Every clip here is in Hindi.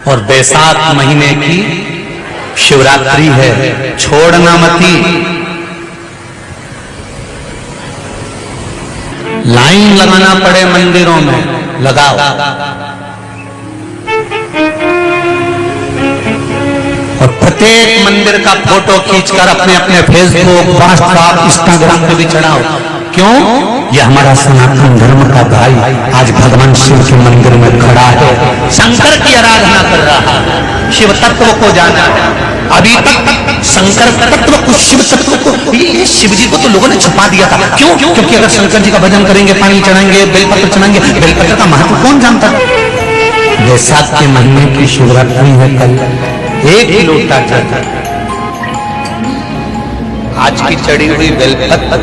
और बैसाख महीने की शिवरात्रि है, छोड़ना मती। लाइन लगाना पड़े मंदिरों में, लगाओ। और प्रत्येक मंदिर का फोटो खींचकर अपने अपने फेसबुक, व्हाट्सएप, इंस्टाग्राम पे भी चढ़ाओ। क्यों? यह हमारा सनातन धर्म का भाई आज भगवान शिव के मंदिर में खड़ा है, शंकर की आराधना कर रहा है, शिव तत्व को जाना है। अभी तक शंकर तत्व को, शिव तत्व को, ये शिव जी को तो लोगों ने छुपा दिया था। क्यों? क्योंकि अगर शंकर जी का भजन करेंगे, पानी चढ़ाएंगे, बेलपत्र चढ़ाएंगे, बेलपत्र का महत्व कौन जानता है? बैसाख के महीने की शिवरात्रि है, कल एक ही लोटा जल, आज की चढ़ी हुई बेलपत्र,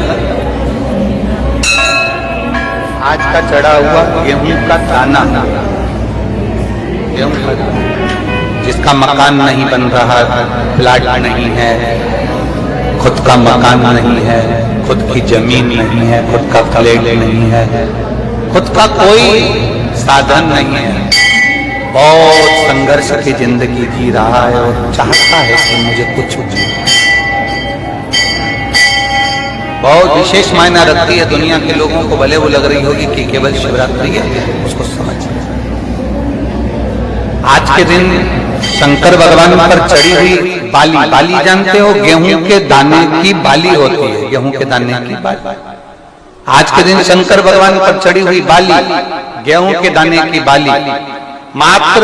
आज का चढ़ा हुआ गेहूं का दाना, गेहूं का जिसका मकान नहीं बन रहा, प्लाट नहीं है, खुद का मकान नहीं है, खुद की जमीन नहीं है, खुद का फ्लैट नहीं है, खुद का कोई साधन नहीं है, बहुत संघर्ष की जिंदगी जी रहा है और चाहता है कि मुझे कुछ चाहिए। बहुत विशेष मायना रखती है दुनिया के लोगों को, भले वो लग रही होगी कि केवल शिवरात्रि है, उसको समझ। आज के दिन शंकर भगवान पर चढ़ी हुई बाली, बाली जानते हो, गेहूं के दाने की बाली होती है, गेहूं के दाने की बाली। आज के दिन शंकर भगवान पर चढ़ी हुई बाली, गेहूं के दाने की बाली, मात्र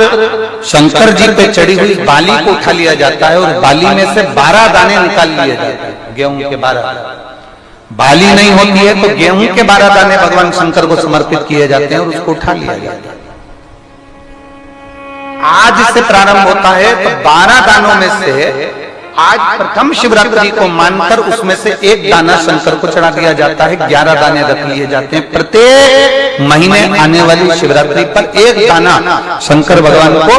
शंकर जी पे चढ़ी हुई बाली को उठा लिया जाता है और बाली में से 12 दाने निकाल लिए जाते हैं। गेहूं के 12 बाली नहीं होती है तो गेहूं के 12 दाने भगवान शंकर को समर्पित किए जाते हैं और उसको उठा लिया जाता है। आज से प्रारंभ होता है तो 12 दानों में से आज प्रथम शिवरात्रि को मानकर उसमें से एक दाना शंकर को चढ़ा दिया जाता है, 11 दाने रख लिए जाते हैं। प्रत्येक महीने आने वाली शिवरात्रि पर एक दाना शंकर भगवान को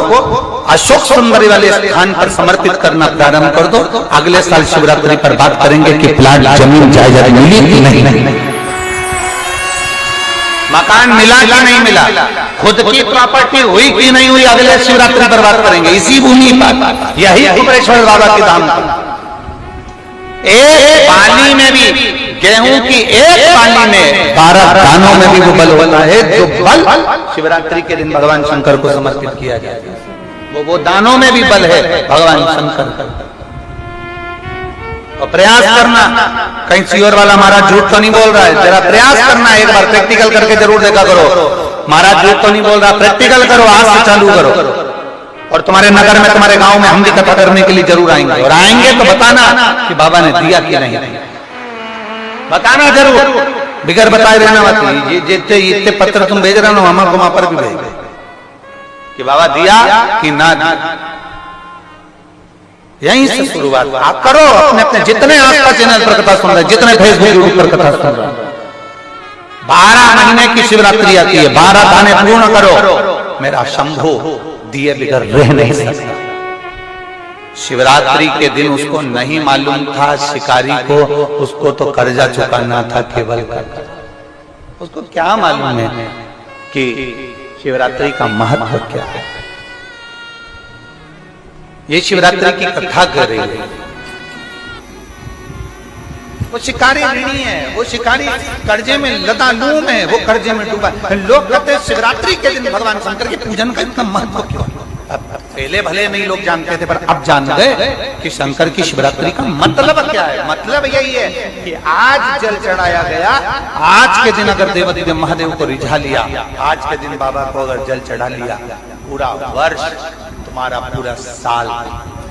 अशोक सुंदरी वाले स्थान पर समर्पित करना प्रारंभ कर दो। अगले साल शिवरात्रि पर बात करेंगे कि प्लाट, जमीन, जायदाद मिली कि नहीं, मकान मिला कि नहीं मिला, खुद की प्रॉपर्टी हुई कि नहीं हुई, अगले शिवरात्रि पर बात करेंगे। इसी भूमि पर, यही कुबेरेश्वर बाबा के धाम पर एक बाली में भी, गेहूं की एक बाली में 12 दानों में भी वो बल होता है, जो बल शिवरात्रि के दिन भगवान शंकर को समर्पित किया जाता है। वो दानों में भी बल है भगवान शंकर का। और प्रयास करना, कहीं सीओर वाला महाराज झूठ तो नहीं बोल रहा है, जरा प्रयास करना, एक बार प्रैक्टिकल करके जरूर देखा करो। महाराज झूठ तो नहीं बोल रहा, प्रैक्टिकल करो, आज से चालू करो। और तुम्हारे नगर में, तुम्हारे गांव में हम भी कथा करने के लिए जरूर आएंगे, और आएंगे तो बताना कि बाबा ने दिया कि नहीं, बताना जरूर, बिगर बताए रहना मत। ये जितने पत्र तुम भेज रहे हो हमारे वहां पर भी भेज कि बाबा दिया कि ना दिया। यहीं से शुरुआत आप करो। अपने अपने जितने आपका चैनल पर कथा सुन रहे, जितने फेसबुक यूट्यूब पर कथा सुन रहे, 12 महीने की शिवरात्रि आती है, 12 दाने पूर्ण करो। मेरा शंभो दिए बिगर रह नहीं सकता। शिवरात्रि के दिन उसको नहीं मालूम था, शिकारी को, उसको तो कर्जा चुकाना था केवल कर्जा। उसको क्या मालूम है कि शिवरात्रि का महत्व क्या है। ये शिवरात्रि की कथा कर रही है। वो शिकारी ऋणी है, वो शिकारी कर्जे में लदालूम है, वो कर्जे में डूबा। लोग कहते हैं शिवरात्रि के दिन भगवान शंकर के पूजन का इतना महत्व क्यों? पहले भले नहीं लोग जानते थे, पर अब जान गए कि शंकर की शिवरात्रि का मतलब क्या है। मतलब यही है कि आज जल चढ़ाया गया, आज के दिन अगर देवदेव महादेव को रिझा लिया, आज के दिन बाबा को अगर जल चढ़ा लिया, पूरा वर्ष, तुम्हारा पूरा साल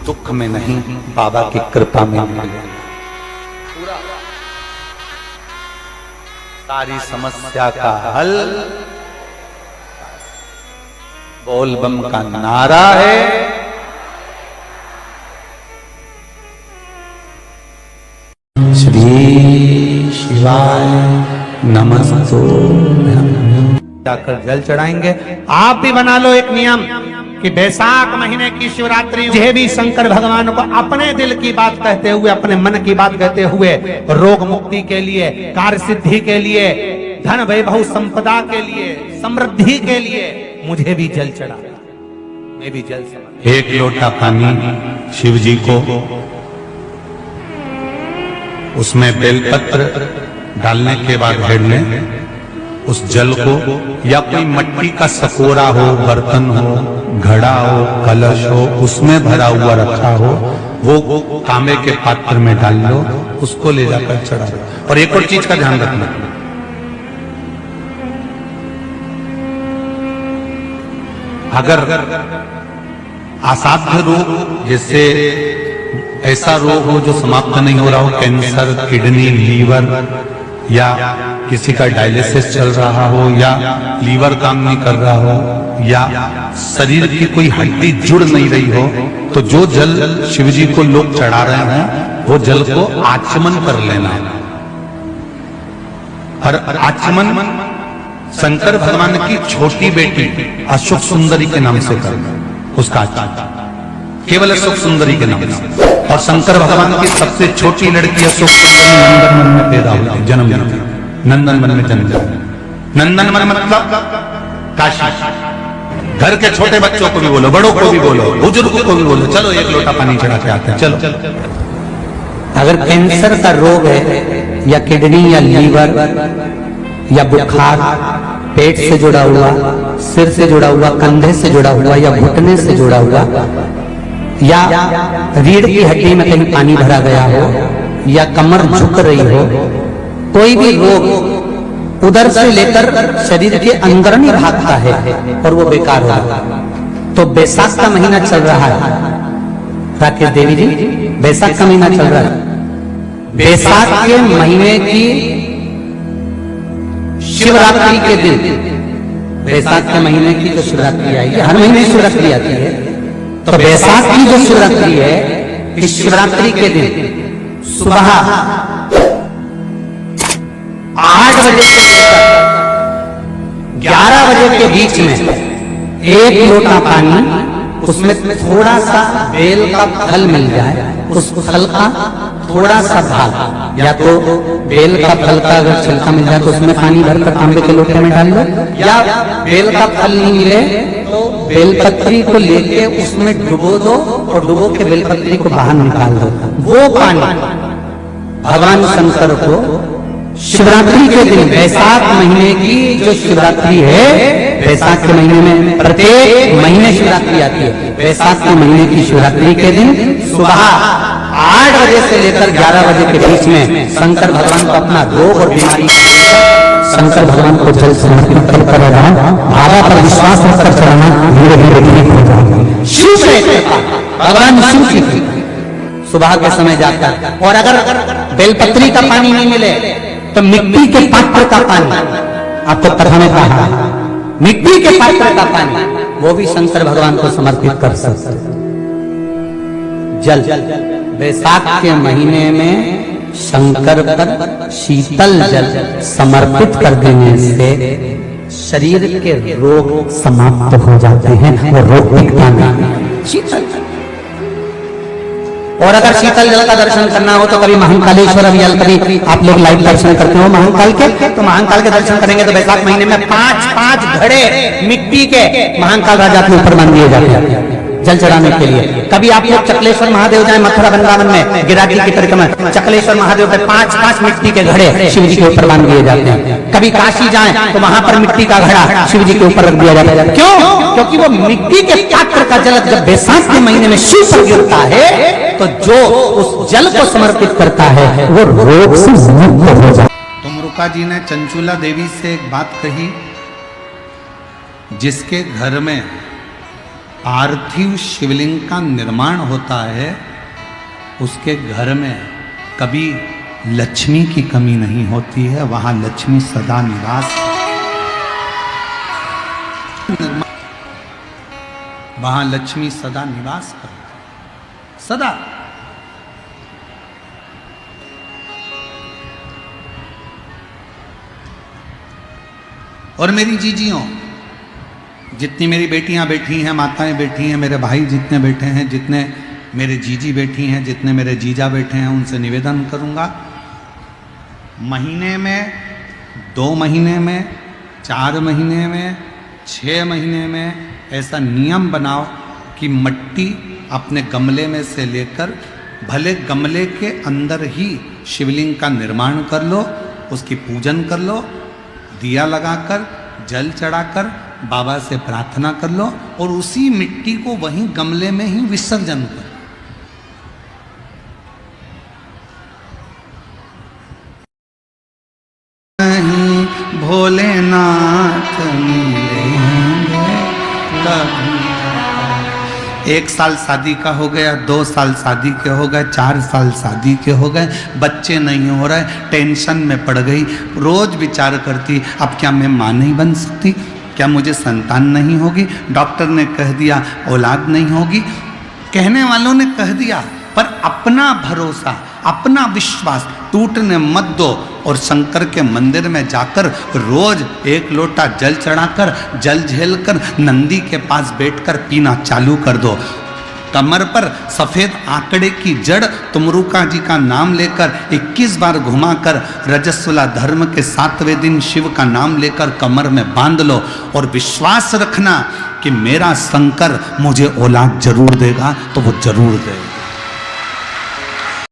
दुख में नहीं, बाबा की कृपा में मिलेगा। पूरा सारी समस्या का हल बोल बम का नारा है। श्री शिवाय नमस्तुभ्यं। जाकर जल चढ़ाएंगे। आप भी बना लो एक नियम कि बैसाख महीने की शिवरात्रि यह भी शंकर भगवान को अपने दिल की बात कहते हुए, अपने मन की बात कहते हुए, रोग मुक्ति के लिए, कार्य सिद्धि के लिए, धन वैभव संपदा के लिए, समृद्धि के लिए मुझे भी जल चढ़ा। मैं भी जल समर्पित। एक लोटा पानी शिव जी को, उसमें बेलपत्र डालने के बाद हेड में उस जल को, या कोई मट्टी का सकोरा हो, बर्तन हो, घड़ा हो, कलश हो, उसमें भरा हुआ रखा हो, वो तांबे के पात्र में डाल लो, उसको ले जाकर चढ़ा दो। और एक और चीज का ध्यान रखना, अगर असाध्य रोग, जैसे ऐसा रोग हो जो समाप्त नहीं हो रहा हो, कैंसर, किडनी, लीवर, या किसी का डायलिसिस चल रहा हो, या लीवर काम नहीं कर रहा हो, या शरीर की कोई हड्डी जुड़ नहीं रही हो, तो जो जल शिव जी को लोग चढ़ा रहे हैं वो जल को आचमन कर लेना। और आचमन शंकर भगवान की छोटी बेटी अशोक सुंदरी के नाम से करना, उसका आचमन केवल अशोक सुंदरी के नाम से। और शंकर भगवान की सबसे छोटी लड़की अशोक सुंदरी नंदनवन में पैदा हुई, जन्म लेती, नंदनवन में जन्म लेती। नंदनवन मतलब काशी। घर के छोटे बच्चों को भी बोलो, बड़ों को भी बोलो, बुजुर्गों को भी बोलो, चलो एक लोटा पानी चढ़ा के आते हैं, चलो। अगर कैंसर का रोग है, या किडनी, या लीवर, या बुखार, पेट से जुड़ा हुआ, सिर से जुड़ा हुआ, कंधे से जुड़ा हुआ, या घुटने से जुड़ा हुआ, या रीढ़ की हड्डी में कहीं पानी भरा गया हो, या कमर झुक रही हो, कोई भी रोग उधर से लेकर शरीर के अंदर नहीं भागता है और वो बेकार होगा। तो बैसाख का महीना चल रहा है राकेश देवी जी, बैसाख का महीना चल रहा है। बैसाख के महीने की शिवरात्रि के दिन, बैसाख के महीने की जो शिवरात्रि आएगी, हर महीने शिवरात्रि आती है, तो बैसाख की जो शिवरात्रि है, इस शिवरात्रि के दिन सुबह 8 बजे से लेकर 11 बजे के बीच में एक लोटा पानी, उसमें थोड़ा सा बेल का फल मिल जाए, उस फल का थोड़ा सा भाग, या तो बेल का फल का अगर छिलका मिल जाए तो उसमें पानी भरकर तांबे के लोटे में डाल लो, या बेल का फल नहीं मिले तो बेलपत्री को लेके उसमें डुबो दो और डुबो के बेलपत्री को बाहर निकाल दो। वो पानी भगवान शंकर को शिवरात्रि के दिन, बैसाख महीने की जो शिवरात्रि है, बैसाख के महीने में प्रत्येक महीने शिवरात्रि आती है, बैसाख के महीने की शिवरात्रि के दिन सुबह 8 बजे से लेकर 11 बजे के बीच में शंकर भगवान को अपना रोग और बीमारी शंकर भगवान को जल समर्पित कर बाबा पर विश्वास रखकर चढ़ाना, धीरे धीरे ठीक हो जाएगा। शिव से भगवान शिव की सुबह के समय जाकर, और अगर बेलपत्री का पानी नहीं मिले तो मिट्टी के पात्र का पानी, आपको पता में कहा, मिट्टी के पात्र का पानी वो भी शंकर भगवान को समर्पित कर सकते। जल बैसाख के महीने में शंकर पर शीतल जल समर्पित कर देने से शरीर के रोग समाप्त हो जाते हैं, वो रोग दिखता नहीं। शीतल, और अगर शीतल जल का दर्शन करना हो तो कभी महाकालेश्वर अभियान, कभी आप लोग लाइव दर्शन करते हो महाकाल के, तो महाकाल के दर्शन करेंगे तो बैसाख महीने में 5-5 घड़े मिट्टी के महाकाल राजा के ऊपर मान दिए जाते हैं जल चढ़ाने के लिए। कभी आप लोग चकलेश्वर महादेव जाए, मथुरा वृंदावन में गिराकी की परिक्रमा, चकलेश्वर महादेव पे 5-5 मिट्टी के घड़े शिव जी के ऊपर बांध दिए जाते हैं। कभी काशी जाएं तो वहां पर मिट्टी का घड़ा शिव जी के ऊपर रख दिया जाता है। क्यों? क्योंकि वो मिट्टी के पात्र का जल जब बैसाख के महीने में शिव पर गिरता है तो जो उस जल को समर्पित करता है वो रोग से मुक्त हो जाता है। तुमरुका जी ने चंचुला देवी से एक बात कही, जिसके घर में पार्थिव शिवलिंग का निर्माण होता है उसके घर में कभी लक्ष्मी की कमी नहीं होती है, वहां लक्ष्मी सदा निवास, वहां लक्ष्मी सदा निवास करती, सदा। और मेरी जीजियों, जितनी मेरी बेटियां बैठी हैं, माताएं बैठी हैं, मेरे भाई जितने बैठे हैं, जितने मेरे जीजी बैठी हैं, जितने मेरे जीजा बैठे हैं, उनसे निवेदन करूंगा, महीने में, 2 महीने में, 4 महीने में, 6 महीने में ऐसा नियम बनाओ कि मट्टी अपने गमले में से लेकर भले गमले के अंदर ही शिवलिंग का निर्माण कर लो, उसकी पूजन कर लो, दिया लगाकर जल चढ़ाकर बाबा से प्रार्थना कर लो और उसी मिट्टी को वहीं गमले में ही विसर्जन कर। भोलेनाथ मिलेंगे कभी। 1 साल शादी का हो गया, 2 साल शादी के हो गए, 4 साल शादी के हो गए, बच्चे नहीं हो रहे, टेंशन में पड़ गई, रोज विचार करती अब क्या मैं माँ नहीं बन सकती, क्या मुझे संतान नहीं होगी, डॉक्टर ने कह दिया औलाद नहीं होगी, कहने वालों ने कह दिया, पर अपना भरोसा अपना विश्वास टूटने मत दो और शंकर के मंदिर में जाकर रोज 1 लोटा जल चढ़ाकर जल झेलकर नंदी के पास बैठकर पीना चालू कर दो। कमर पर सफेद आंकड़े की जड़ तुमरुका जी का नाम लेकर 21 बार घुमाकर रजस्वला धर्म के 7वें दिन शिव का नाम लेकर कमर में बांध लो और विश्वास रखना कि मेरा शंकर मुझे औलाद जरूर देगा, तो वो जरूर देगा।